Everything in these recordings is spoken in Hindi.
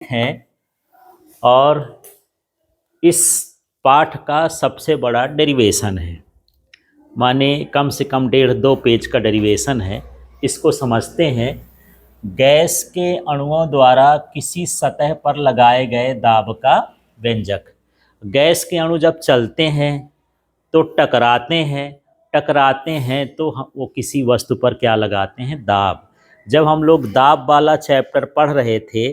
है और इस पाठ का सबसे बड़ा डेरिवेशन है, माने कम से कम 1.5-2 पेज का डेरिवेशन है। इसको समझते हैं। गैस के अणुओं द्वारा किसी सतह पर लगाए गए दाब का व्यंजक। गैस के अणु जब चलते हैं तो टकराते हैं तो वो किसी वस्तु पर क्या लगाते हैं, दाब। जब हम लोग दाब वाला चैप्टर पढ़ रहे थे,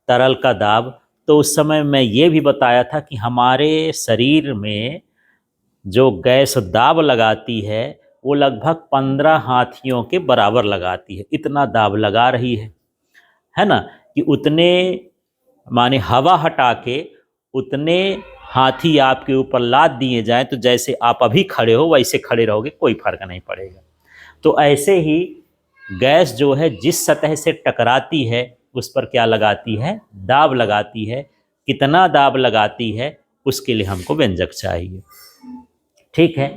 तरल का दाब, तो उस समय मैं ये भी बताया था कि हमारे शरीर में जो गैस दाब लगाती है वो लगभग 15 हाथियों के बराबर लगाती है। इतना दाब लगा रही है ना, कि उतने माने हवा हटा के उतने हाथी आपके ऊपर लाद दिए जाएं तो जैसे आप अभी खड़े हो वैसे खड़े रहोगे, कोई फर्क नहीं पड़ेगा। तो ऐसे ही गैस जो है जिस सतह से टकराती है उस पर क्या लगाती है, दाब लगाती है। कितना दाब लगाती है उसके लिए हमको व्यंजक चाहिए। ठीक है,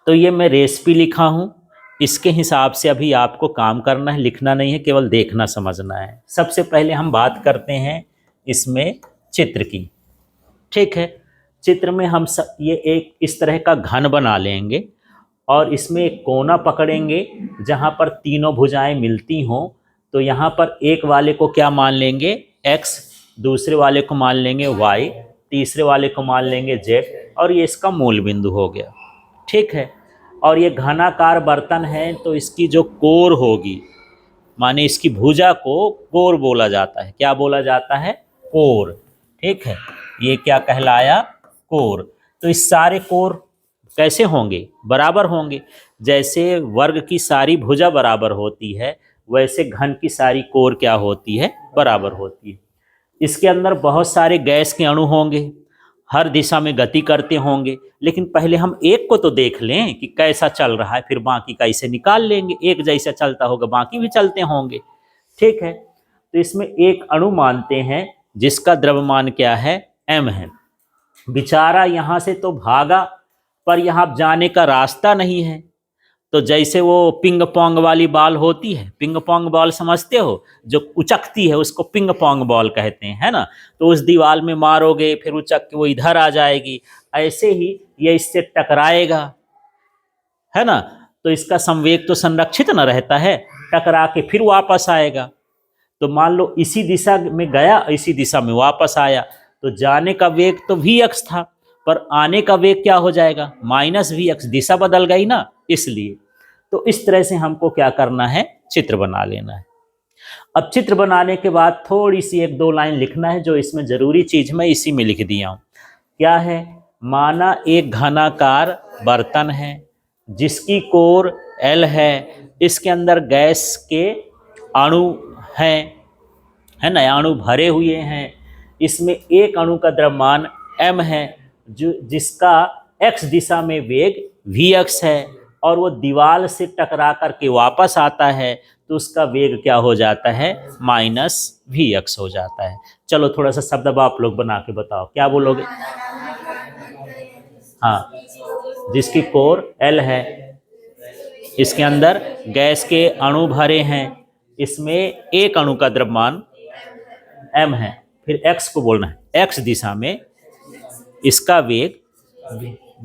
तो ये मैं रेसिपी लिखा हूँ, इसके हिसाब से अभी आपको काम करना है, लिखना नहीं है, केवल देखना समझना है। सबसे पहले हम बात करते हैं इसमें चित्र की। ठीक है, चित्र में हम ये एक इस तरह का घन बना लेंगे और इसमें एक कोना पकड़ेंगे जहाँ पर तीनों भुजाएं मिलती हों। तो यहाँ पर एक वाले को क्या मान लेंगे, x, दूसरे वाले को मान लेंगे y, तीसरे वाले को मान लेंगे z, और ये इसका मूल बिंदु हो गया। ठीक है, और ये घनाकार बर्तन है तो इसकी जो कोर होगी, माने इसकी भुजा को कोर बोला जाता है। क्या बोला जाता है, कोर। ठीक है, ये क्या कहलाया, कोर। तो इस सारे कोर कैसे होंगे, बराबर होंगे। जैसे वर्ग की सारी भुजा बराबर होती है वैसे घन की सारी कोर क्या होती है, बराबर होती है। इसके अंदर बहुत सारे गैस के अणु होंगे, हर दिशा में गति करते होंगे, लेकिन पहले हम एक को तो देख लें कि कैसा चल रहा है, फिर बाकी का इसे निकाल लेंगे। एक जैसा चलता होगा बाकी भी चलते होंगे। ठीक है, तो इसमें एक अणु मानते हैं जिसका द्रव्यमान क्या है, m है। बेचारा यहाँ से तो भागा पर यहाँ जाने का रास्ता नहीं है। तो जैसे वो पिंग पोंग वाली बॉल होती है, पिंग पोंग बॉल समझते हो, जो उचकती है उसको पिंग पोंग बॉल कहते हैं, है ना। तो उस दीवार में मारोगे फिर उचक के वो इधर आ जाएगी, ऐसे ही ये इससे टकराएगा, है ना। तो इसका संवेग तो संरक्षित न रहता है, टकरा के फिर वापस आएगा। तो मान लो इसी दिशा में गया, इसी दिशा में वापस आया, तो जाने का वेग तो vx था, पर आने का वेग क्या हो जाएगा, -vx। दिशा बदल गई ना, इसलिए। तो इस तरह से हमको क्या करना है, चित्र बना लेना है। अब चित्र बनाने के बाद थोड़ी सी 1-2 लाइन लिखना है, जो इसमें जरूरी चीज मैं इसी में लिख दिया हूं। क्या है, माना एक घनाकार बर्तन है जिसकी कोर L है, इसके अंदर गैस के अणु हैं, है ना, अणु भरे हुए हैं। इसमें एक अणु का द्रव्यमान m है, जो जिसका x दिशा में वेग vx है, और वो दीवार से टकरा करके वापस आता है तो उसका वेग क्या हो जाता है, -vx हो जाता है। चलो थोड़ा सा शब्द अब आप लोग बना के बताओ, क्या बोलोगे। हाँ, जिसकी कोर L है, इसके अंदर गैस के अणु भरे हैं, इसमें एक अणु का द्रव्यमान m है, फिर x को बोलना है, x दिशा में इसका वेग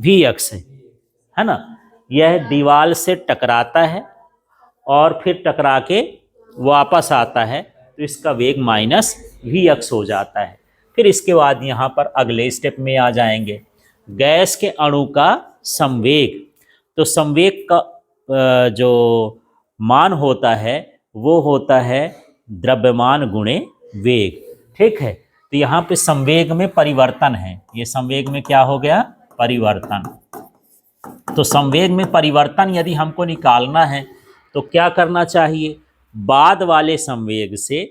vx है ना। यह दीवार से टकराता है और फिर टकरा के वापस आता है तो इसका वेग -vx हो जाता है। फिर इसके बाद यहाँ पर अगले स्टेप में आ जाएंगे, गैस के अणु का संवेग। तो संवेग का जो मान होता है वो होता है द्रव्यमान गुणे वेग। ठीक है, तो यहाँ पे संवेग में परिवर्तन है, ये संवेग में क्या हो गया, परिवर्तन। तो संवेग में परिवर्तन यदि हमको निकालना है तो क्या करना चाहिए, बाद वाले संवेग से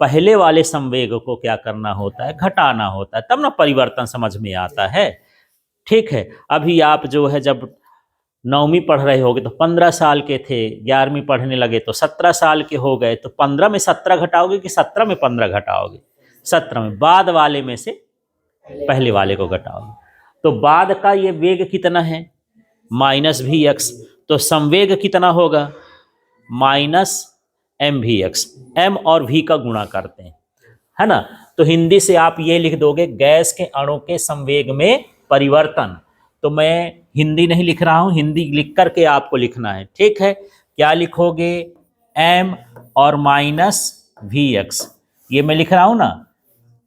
पहले वाले संवेग को क्या करना होता है, घटाना होता है, तब ना परिवर्तन समझ में आता है। ठीक है, अभी आप जो है जब 9वीं पढ़ रहे होगे तो 15 साल के थे, 11वीं पढ़ने लगे तो 17 साल के हो गए, तो 15 में 17 घटाओगे कि 17 में 15 घटाओगे, 17 में बाद वाले में से पहले वाले को घटाओगे। तो बाद का ये वेग कितना है, -vx, तो संवेग कितना होगा, -mvx। m और v का गुणा करते हैं, है ना। तो हिंदी से आप ये लिख दोगे गैस के अणु के संवेग में परिवर्तन। तो मैं हिंदी नहीं लिख रहा हूं, हिंदी लिख करके आपको लिखना है, ठीक है। क्या लिखोगे, m और माइनस वी एक्स, ये मैं लिख रहा हूं ना,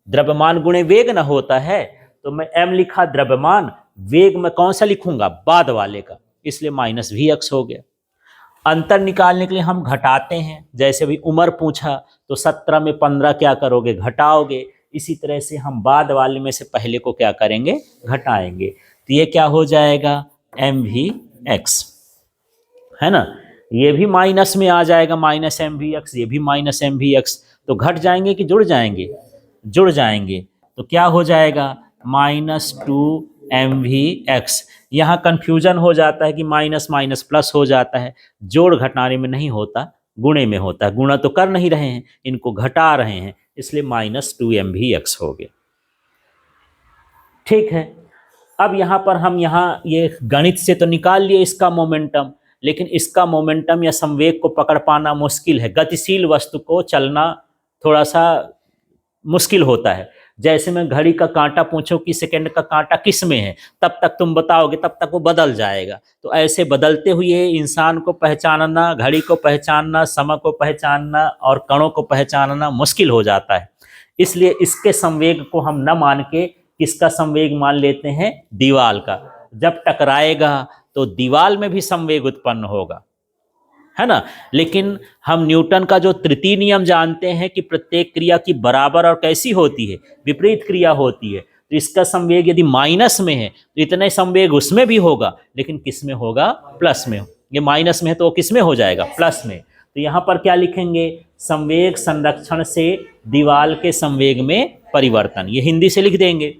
द्रव्यमान गुणे वेग ना होता है, तो मैं m लिखा द्रव्यमान, वेग में कौन सा लिखूंगा, बाद वाले का, इसलिए माइनस वी एक्स हो गया। अंतर निकालने के लिए हम घटाते हैं, जैसे भी उम्र पूछा तो 17 में 15 क्या करोगे, घटाओगे। इसी तरह से हम बाद वाले में से पहले को क्या करेंगे, घटाएंगे। तो ये क्या हो जाएगा, एम वी एक्स, है ना। ये भी माइनस में आ जाएगा, माइनस एम वी एक्स, ये भी माइनस एम वी एक्स। तो घट जाएंगे कि जुड़ जाएंगे, जुड़ जाएंगे। तो क्या हो जाएगा, minus two M V X. यहाँ कंफ्यूजन हो जाता है कि माइनस माइनस प्लस हो जाता है, जोड़ घटाने में नहीं होता, गुणे में होता है। गुणा तो कर नहीं रहे हैं, इनको घटा रहे हैं, इसलिए minus two M V X हो गया, ठीक है। अब यहाँ पर हम ये गणित से तो निकाल लिए इसका मोमेंटम, लेकिन इसका मोमेंटम या संवेग को पकड़ पाना मुश्किल है। गतिशील वस्तु को चलना थोड़ा सा मुश्किल होता है। जैसे मैं घड़ी का कांटा पूछूं कि सेकंड का कांटा किस में है, तब तक तुम बताओगे, तब तक वो बदल जाएगा। तो ऐसे बदलते हुए इंसान को पहचानना, घड़ी को पहचानना, समय को पहचानना और कणों को पहचानना मुश्किल हो जाता है। इसलिए इसके संवेग को हम न मान के किसका संवेग मान लेते हैं, दीवाल का। जब टकराएगा तो दीवाल में भी संवेग उत्पन्न होगा, है ना। लेकिन हम न्यूटन का जो तृतीय नियम जानते हैं कि प्रत्येक क्रिया की बराबर और कैसी होती है, विपरीत क्रिया होती है। तो इसका संवेग यदि माइनस में है तो इतने संवेग उसमें भी होगा, लेकिन किस में होगा, प्लस में। ये माइनस में है तो किस में हो जाएगा, प्लस में। तो यहाँ पर क्या लिखेंगे, संवेग संरक्षण से दीवाल के संवेग में परिवर्तन, ये हिंदी से लिख देंगे।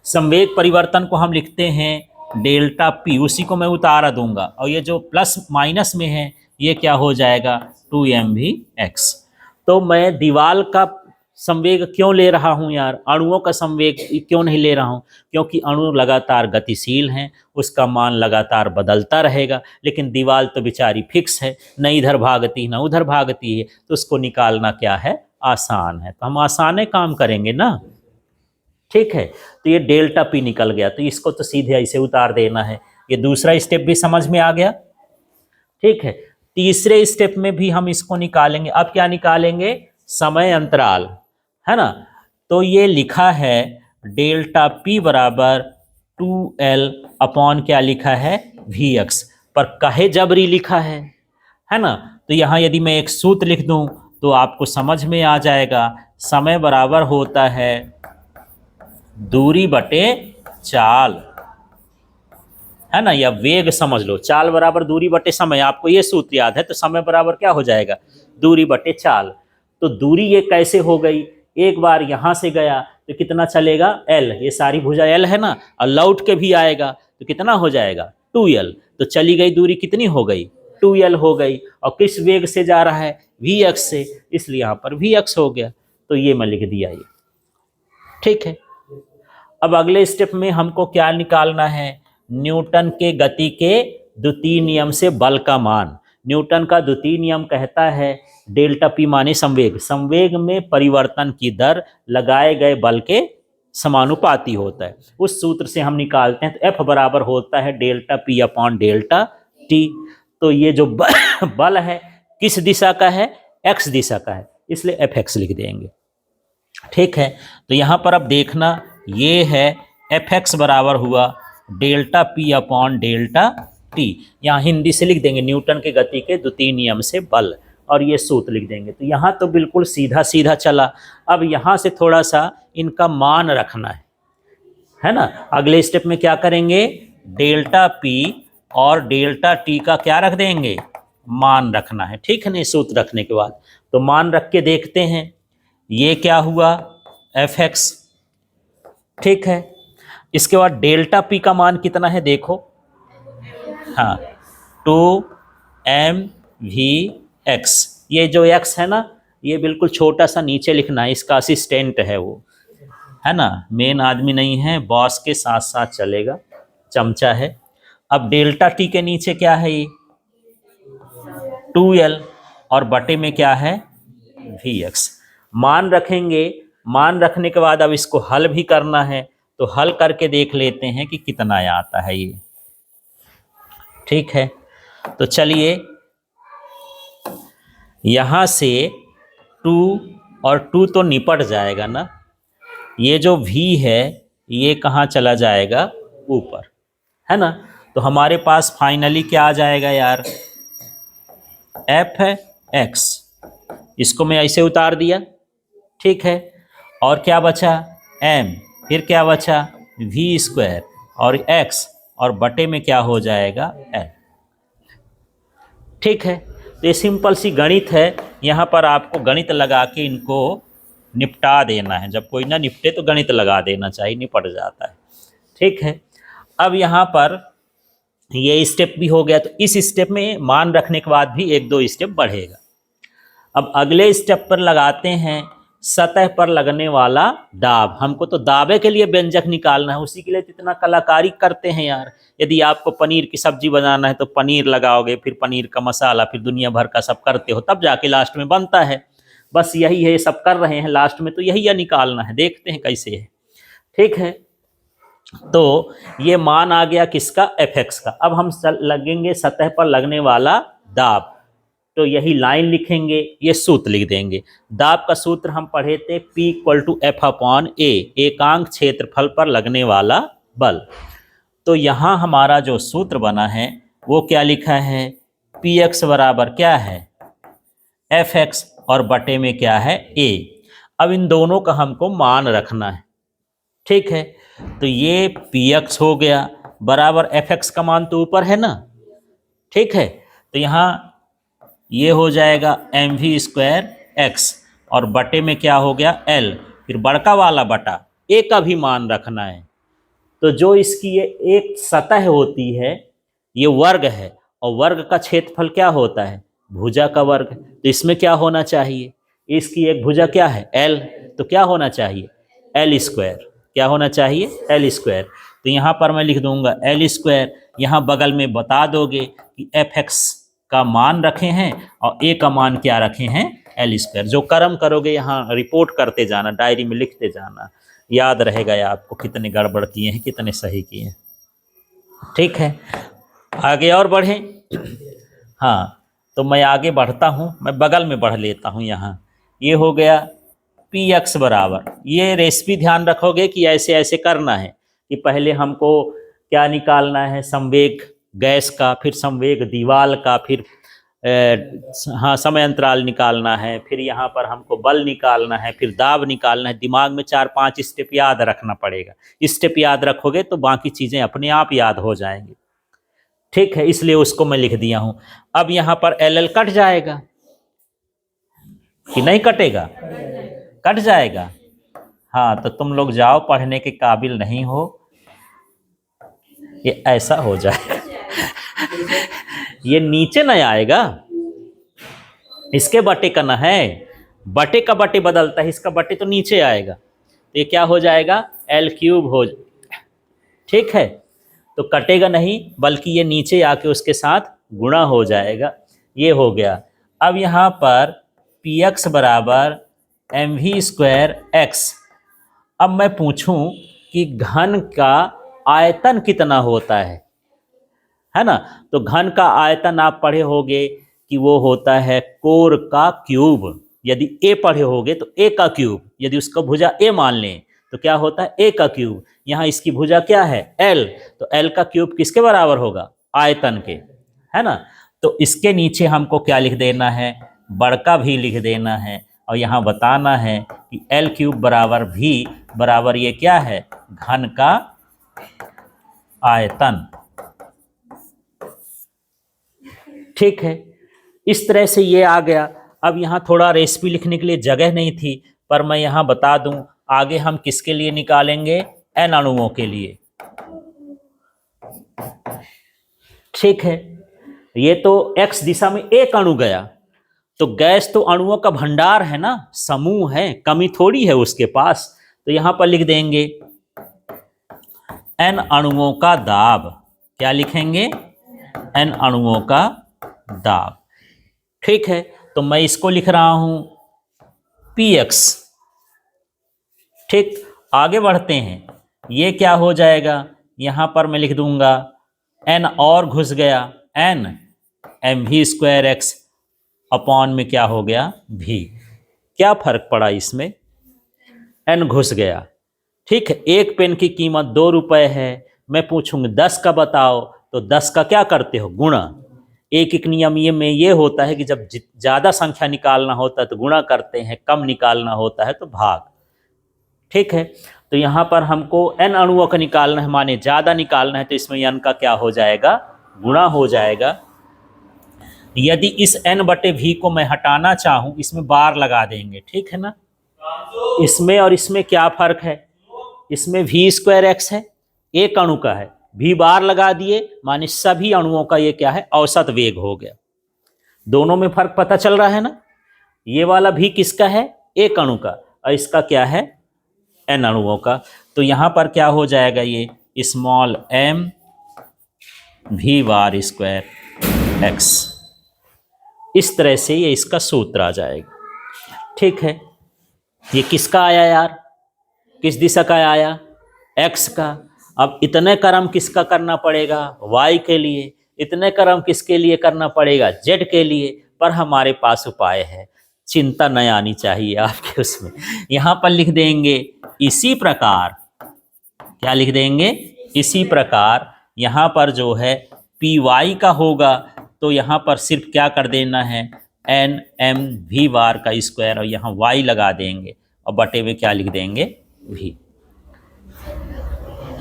संवेग परिवर्तन को हम लिखते हैं डेल्टा पी, उसी को मैं उतारा दूंगा, और ये जो प्लस माइनस में है ये क्या हो जाएगा, टू एम वी एक्स। तो मैं दीवाल का संवेग क्यों ले रहा हूं यार, अणुओं का संवेग क्यों नहीं ले रहा हूं, क्योंकि अणु लगातार गतिशील हैं, उसका मान लगातार बदलता रहेगा। लेकिन दीवाल तो बेचारी फिक्स है, न इधर भागती न उधर भागती है, तो उसको निकालना क्या है, आसान है। तो हम आसाने काम करेंगे ना, ठीक है। तो ये डेल्टा पी निकल गया, तो इसको तो सीधे ऐसे उतार देना है। ये दूसरा स्टेप भी समझ में आ गया, ठीक है। तीसरे स्टेप में भी हम इसको निकालेंगे। अब क्या निकालेंगे, समय अंतराल, है ना। तो ये लिखा है डेल्टा पी बराबर 2L अपॉन क्या लिखा है, वी एक्स, पर कहे जबरी लिखा है ना। तो यहाँ यदि मैं एक सूत्र लिख दूं तो आपको समझ में आ जाएगा। समय बराबर होता है दूरी बटे चाल, है ना, या वेग समझ लो। चाल बराबर दूरी बटे समय, आपको ये सूत्र याद है। तो समय बराबर क्या हो जाएगा, दूरी बटे चाल। तो दूरी ये कैसे हो गई, एक बार यहां से गया तो कितना चलेगा, L, ये सारी भुजा L है ना, और लौट के भी आएगा तो कितना हो जाएगा, 2L। तो चली गई दूरी कितनी हो गई, 2L हो गई। और किस वेग से जा रहा है, Vx से, इसलिए यहाँ पर Vx हो गया। तो ये मैं लिख दिया, ये ठीक है। अब अगले स्टेप में हमको क्या निकालना है, न्यूटन के गति के द्वितीय नियम से बल का मान। न्यूटन का द्वितीय नियम कहता है डेल्टा पी माने संवेग, संवेग में परिवर्तन की दर लगाए गए बल के समानुपाती होता है। उस सूत्र से हम निकालते हैं, तो F बराबर होता है delta P upon delta T. तो ये जो बल है किस दिशा का है, एक्स दिशा का है, इसलिए एफ एक्स लिख देंगे, ठीक है। तो यहाँ पर अब देखना, ये है एफ एक्स बराबर हुआ delta P upon delta T. यहाँ हिंदी से लिख देंगे न्यूटन के गति के द्वितीय नियम से बल, और ये सूत्र लिख देंगे। तो यहाँ तो बिल्कुल सीधा सीधा चला। अब यहाँ से थोड़ा सा इनका मान रखना है ना। अगले स्टेप में क्या करेंगे, डेल्टा पी और डेल्टा टी का क्या रख देंगे, मान रखना है, ठीक है ना। सूत्र रखने के बाद तो मान रख के देखते हैं, ये क्या हुआ, एफ एक्स, ठीक है। इसके बाद डेल्टा पी का मान कितना है देखो, हाँ, 2mvx। ये जो x है ना, ये बिल्कुल छोटा सा नीचे लिखना है, इसका असिस्टेंट है वो, है ना, मेन आदमी नहीं है, बॉस के साथ साथ चलेगा, चमचा है। अब डेल्टा टी के नीचे क्या है, ये 2L, और बटे में क्या है, Vx। मान रखेंगे मान रखने के बाद अब इसको हल भी करना है, तो हल करके देख लेते हैं कि कितना आता है ये। ठीक है, तो चलिए यहाँ से 2 और 2 तो निपट जाएगा ना, ये जो v है ये कहाँ चला जाएगा, ऊपर, है ना। तो हमारे पास फाइनली क्या आ जाएगा यार, f है x, इसको मैं ऐसे उतार दिया। ठीक है, और क्या बचा m, फिर क्या बचा v² और x, और बटे में क्या हो जाएगा l। ठीक है, तो ये सिंपल सी गणित है। यहाँ पर आपको गणित लगा के इनको निपटा देना है, जब कोई ना निपटे तो गणित लगा देना चाहिए, निपट जाता है। ठीक है, अब यहाँ पर ये स्टेप भी हो गया, तो इस स्टेप में मान रखने के बाद भी 1-2 स्टेप बढ़ेगा। अब अगले स्टेप पर लगाते हैं सतह पर लगने वाला दाब। हमको तो दाबे के लिए व्यंजक निकालना है, उसी के लिए इतना कलाकारी करते हैं यार। यदि आपको पनीर की सब्जी बनाना है तो पनीर लगाओगे, फिर पनीर का मसाला, फिर दुनिया भर का सब करते हो, तब जाके लास्ट में बनता है। बस यही है, सब कर रहे हैं लास्ट में, तो यही है निकालना है, देखते हैं कैसे है। ठीक है, तो ये मान आ गया किसका, fx का। अब हम लगेंगे सतह पर लगने वाला दाब, तो यही लाइन लिखेंगे, ये सूत्र लिख देंगे। दाब का सूत्र हम पढ़े थे P = F/A, एकांक क्षेत्रफल पर लगने वाला बल। तो यहाँ हमारा जो सूत्र बना है वो क्या लिखा है, Px बराबर क्या है, Fx, और बटे में क्या है A। अब इन दोनों का हमको मान रखना है। ठीक है, तो ये Px हो गया बराबर Fx का मान तो ऊपर है ना। ठीक है, तो यहाँ ये हो जाएगा mv² x, और बटे में क्या हो गया l, फिर बड़का वाला बटा a का भी मान रखना है। तो जो इसकी ये एक सतह होती है, ये वर्ग है, और वर्ग का क्षेत्रफल क्या होता है, भुजा का वर्ग। तो इसमें क्या होना चाहिए, इसकी एक भुजा क्या है l, तो क्या होना चाहिए l², क्या होना चाहिए l²। तो यहाँ पर मैं लिख दूंगा l², यहाँ बगल में बता दोगे कि fx का मान रखे हैं और a का मान क्या रखे हैं l²। जो कर्म करोगे यहाँ रिपोर्ट करते जाना, डायरी में लिखते जाना, याद रहेगा या आपको कितने गड़बड़ किए हैं कितने सही किए हैं। ठीक है, आगे और बढ़ें। हाँ, तो मैं आगे बढ़ता हूँ, मैं बगल में बढ़ लेता हूँ। यहाँ ये हो गया Px बराबर, ये रेसिपी ध्यान रखोगे कि ऐसे ऐसे करना है कि पहले हमको क्या निकालना है, संवेग गैस का, फिर संवेग दीवाल का, फिर हाँ समय अंतराल निकालना है, फिर यहाँ पर हमको बल निकालना है, फिर दाब निकालना है। दिमाग में 4-5 स्टेप याद रखना पड़ेगा। स्टेप याद रखोगे तो बाकी चीज़ें अपने आप याद हो जाएंगी। ठीक है, इसलिए उसको मैं लिख दिया हूँ। अब यहाँ पर LL कट जाएगा कि नहीं कटेगा, कट जाएगा। हाँ, तो तुम लोग जाओ, पढ़ने के काबिल नहीं हो, ये ऐसा हो जाएगा। ये नीचे नहीं आएगा, इसके बटे का ना है, बटे का बटे बदलता है, इसका बटे तो नीचे आएगा, तो ये क्या हो जाएगा L³ हो। ठीक है, तो कटेगा नहीं, बल्कि ये नीचे आके उसके साथ गुणा हो जाएगा। ये हो गया। अब यहाँ पर Px बराबर mv² x। अब मैं पूछूं कि घन का आयतन कितना होता है ना। तो घन का आयतन आप पढ़े होगे कि वो होता है कोर का क्यूब। यदि a पढ़े होगे तो a का क्यूब, यदि उसका भुजा a मान लें तो क्या होता है a का क्यूब। यहाँ इसकी भुजा क्या है l, तो l का क्यूब किसके बराबर होगा, आयतन के, है ना। तो इसके नीचे हमको क्या लिख देना है, बड़का भी लिख देना है, और यहाँ बताना है कि L³ बराबर भी बराबर ये क्या है, घन का आयतन। ठीक है, इस तरह से ये आ गया। अब यहाँ थोड़ा रेसिपी लिखने के लिए जगह नहीं थी, पर मैं यहाँ बता दूं, आगे हम किसके लिए निकालेंगे, n अणुओं के लिए। ठीक है, ये तो x दिशा में एक अणु गया, तो गैस तो अणुओं का भंडार है ना, समूह है, कमी थोड़ी है उसके पास। तो यहाँ पर लिख देंगे n अणुओं का दाब। क्या लिखेंगे, n अणुओं का दाब। ठीक है, तो मैं इसको लिख रहा हूं Px ठीक, आगे बढ़ते हैं। ये क्या हो जाएगा, यहाँ पर मैं लिख दूंगा n और घुस गया, n M V square X upon में क्या हो गया v। क्या फर्क पड़ा इसमें, n घुस गया। ठीक है, एक पेन की कीमत 2 रुपए है, मैं पूछूंगा 10 का बताओ, तो 10 का क्या करते हो, गुणा। एक नियम ये में ये होता है कि जब ज्यादा संख्या निकालना होता है तो गुणा करते हैं, कम निकालना होता है तो भाग। ठीक है, तो यहाँ पर हमको n अणुओं का निकालना है, माने ज्यादा निकालना है, तो इसमें n का क्या हो जाएगा, गुणा हो जाएगा। यदि इस n बटे v को मैं हटाना चाहूं, इसमें बार लगा देंगे, ठीक है ना। इसमें और इसमें क्या फर्क है, इसमें v स्क्वायर एक्स है, एक अणु का है, v बार लगा दिए माने सभी अणुओं का ये क्या है, औसत वेग हो गया। दोनों में फर्क पता चल रहा है ना। ये वाला v किसका है, एक अणु का, और इसका क्या है, n अणुओं का। तो यहां पर क्या हो जाएगा, ये small m v bar square x, इस तरह से ये इसका सूत्र आ जाएगा। ठीक है, ये किसका आया यार, किस दिशा का आया, x का। अब इतने क्रम किसका करना पड़ेगा, y के लिए, इतने क्रम किसके लिए करना पड़ेगा, z के लिए। पर हमारे पास उपाय है, चिंता न आनी चाहिए आपके उसमें। यहां पर लिख देंगे इसी प्रकार, क्या लिख देंगे, इसी प्रकार। यहां पर जो है पी वाई का होगा, तो यहां पर सिर्फ क्या कर देना है, एन एम वी बार का स्क्वायर, और यहां वाई लगा देंगे, और बटे में क्या लिख देंगे, वी।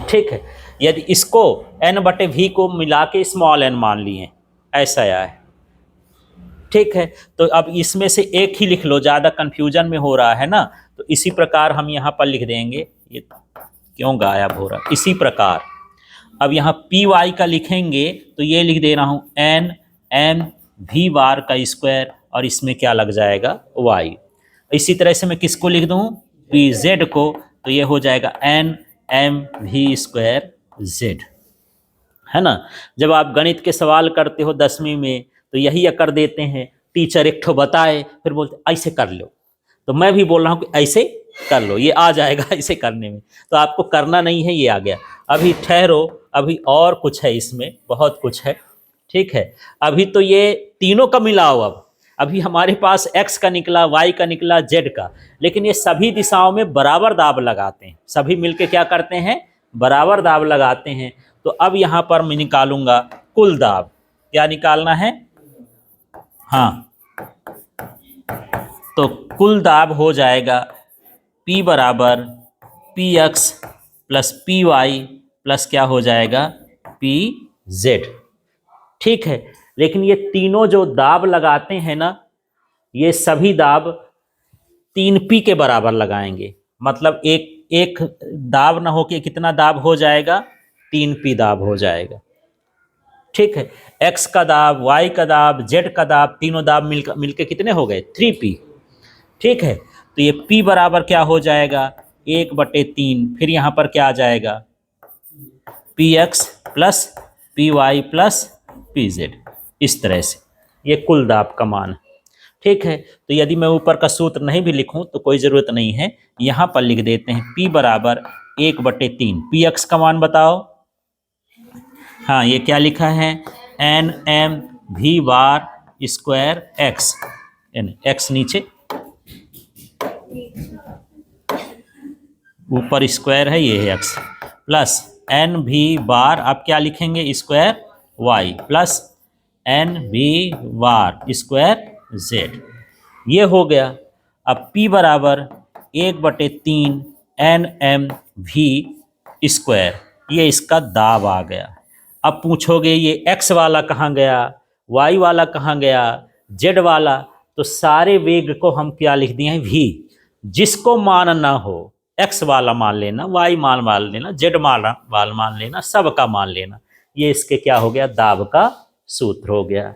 ठीक है, यदि इसको एन बटे वी को मिला के स्मॉल एन मान लिए, ऐसा आया है। ठीक है, तो अब इसमें से एक ही लिख लो, ज़्यादा कन्फ्यूजन में हो रहा है ना। तो इसी प्रकार हम यहाँ पर लिख देंगे, ये क्यों गायब हो रहा, इसी प्रकार। अब यहाँ पी वाई का लिखेंगे तो ये लिख दे रहा हूँ एन एम वी बार का स्क्वायर, और इसमें क्या लग जाएगा, वाई। इसी तरह से मैं किसको लिख दूँ, पी जेड को, तो ये हो जाएगा N M V square Z, है ना। जब आप गणित के सवाल करते हो 10वीं में, तो यही कर देते हैं, टीचर एक ठो बताए फिर बोलते ऐसे कर लो, तो मैं भी बोल रहा हूँ कि ऐसे कर लो, ये आ जाएगा ऐसे करने में। तो आपको करना नहीं है, ये आ गया। अभी ठहरो, अभी और कुछ है इसमें, बहुत कुछ है। ठीक है, अभी तो ये तीनों का मिलाओ। अब अभी हमारे पास x का निकला, y का निकला, z का, लेकिन ये सभी दिशाओं में बराबर दाब लगाते हैं, सभी मिलके क्या करते हैं, बराबर दाब लगाते हैं। तो अब यहाँ पर मैं निकालूंगा कुल दाब। क्या निकालना है, हाँ, तो कुल दाब हो जाएगा P बराबर P X plus P Y plus क्या हो जाएगा, पी जेड। ठीक है, लेकिन ये तीनों जो दाब लगाते हैं ना, ये सभी दाब 3P के बराबर लगाएंगे। मतलब एक दाब ना हो के कितना दाब हो जाएगा, 3P दाब हो जाएगा। ठीक है, x का दाब, y का दाब, z का दाब, तीनों दाब मिलके कितने हो गए, 3P। ठीक है, तो ये P बराबर क्या हो जाएगा, 1/3। फिर यहाँ पर क्या आ जाएगा, px plus py plus pz, इस तरह से ये कुल दाब का मान है। ठीक है, तो यदि मैं ऊपर का सूत्र नहीं भी लिखूं तो कोई ज़रूरत नहीं है, यहाँ पर लिख देते हैं P बराबर 1/3। px का मान बताओ, हाँ, ये क्या लिखा है, N M V bar square X, X नीचे, ऊपर स्क्वायर है, ये है X, plus N V bar, अब क्या लिखेंगे, square Y, plus N V bar square Z. ये हो गया। अब P बराबर 1/3 एन एम वी स्क्वायर, ये इसका दाब आ गया। अब पूछोगे ये x वाला कहाँ गया, y वाला कहाँ गया, z वाला, तो सारे वेग को हम क्या लिख दिए हैं, v। जिसको मान ना हो, x वाला मान लेना, y मान लेना, z वाला मान लेना, सब का मान लेना। ये इसके क्या हो गया, दाब का सूत्र हो गया।